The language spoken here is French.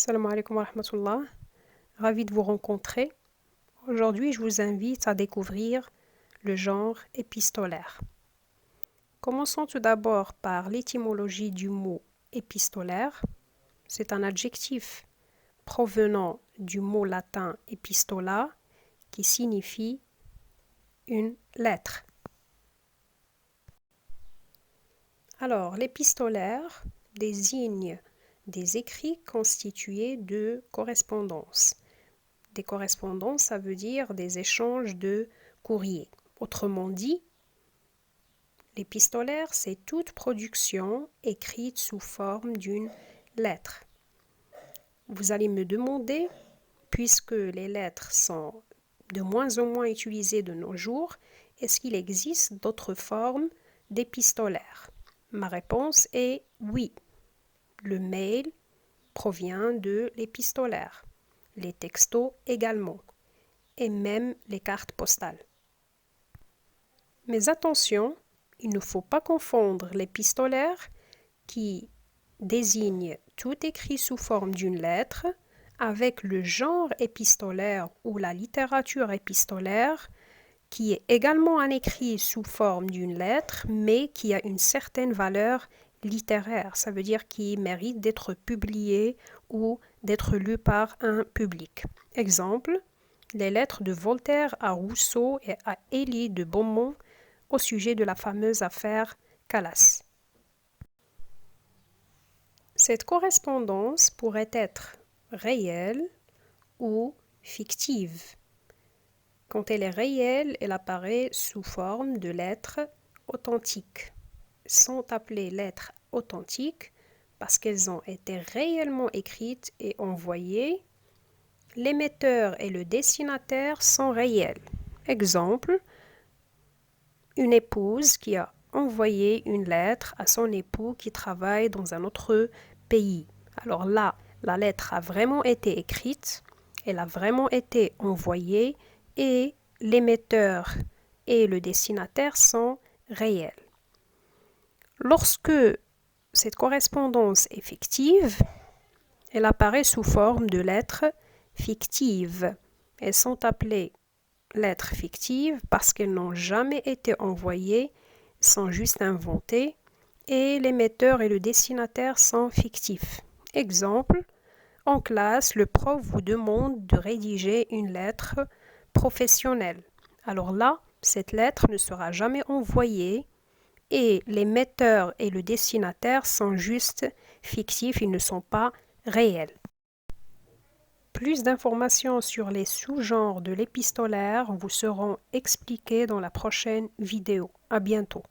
Salam alaikum wa rahmatullah. Ravi de vous rencontrer. Aujourd'hui, je vous invite à découvrir le genre épistolaire. Commençons tout d'abord par l'étymologie du mot épistolaire. C'est un adjectif provenant du mot latin epistola qui signifie une lettre. Alors, l'épistolaire désigne des écrits constitués de correspondances. Des correspondances, ça veut dire des échanges de courriers. Autrement dit, l'épistolaire, c'est toute production écrite sous forme d'une lettre. Vous allez me demander, puisque les lettres sont de moins en moins utilisées de nos jours, est-ce qu'il existe d'autres formes d'épistolaire? Ma réponse est oui. Le mail provient de l'épistolaire, les textos également, et même les cartes postales. Mais attention, il ne faut pas confondre l'épistolaire qui désigne tout écrit sous forme d'une lettre avec le genre épistolaire ou la littérature épistolaire qui est également un écrit sous forme d'une lettre mais qui a une certaine valeur littéraire, ça veut dire qui mérite d'être publié ou d'être lu par un public. Exemple, les lettres de Voltaire à Rousseau et à Élie de Beaumont au sujet de la fameuse affaire Calas. Cette correspondance pourrait être réelle ou fictive. Quand elle est réelle, elle apparaît sous forme de lettres authentiques. Sont appelées lettres authentiques parce qu'elles ont été réellement écrites et envoyées. L'émetteur et le destinataire sont réels. Exemple, une épouse qui a envoyé une lettre à son époux qui travaille dans un autre pays. Alors là, la lettre a vraiment été écrite, elle a vraiment été envoyée et l'émetteur et le destinataire sont réels. Lorsque cette correspondance est fictive, elle apparaît sous forme de lettres fictives. Elles sont appelées lettres fictives parce qu'elles n'ont jamais été envoyées, sont juste inventées et l'émetteur et le destinataire sont fictifs. Exemple, en classe, le prof vous demande de rédiger une lettre professionnelle. Alors là, cette lettre ne sera jamais envoyée et l'émetteur et le destinataire sont juste fictifs, ils ne sont pas réels. Plus d'informations sur les sous-genres de l'épistolaire vous seront expliquées dans la prochaine vidéo. À bientôt.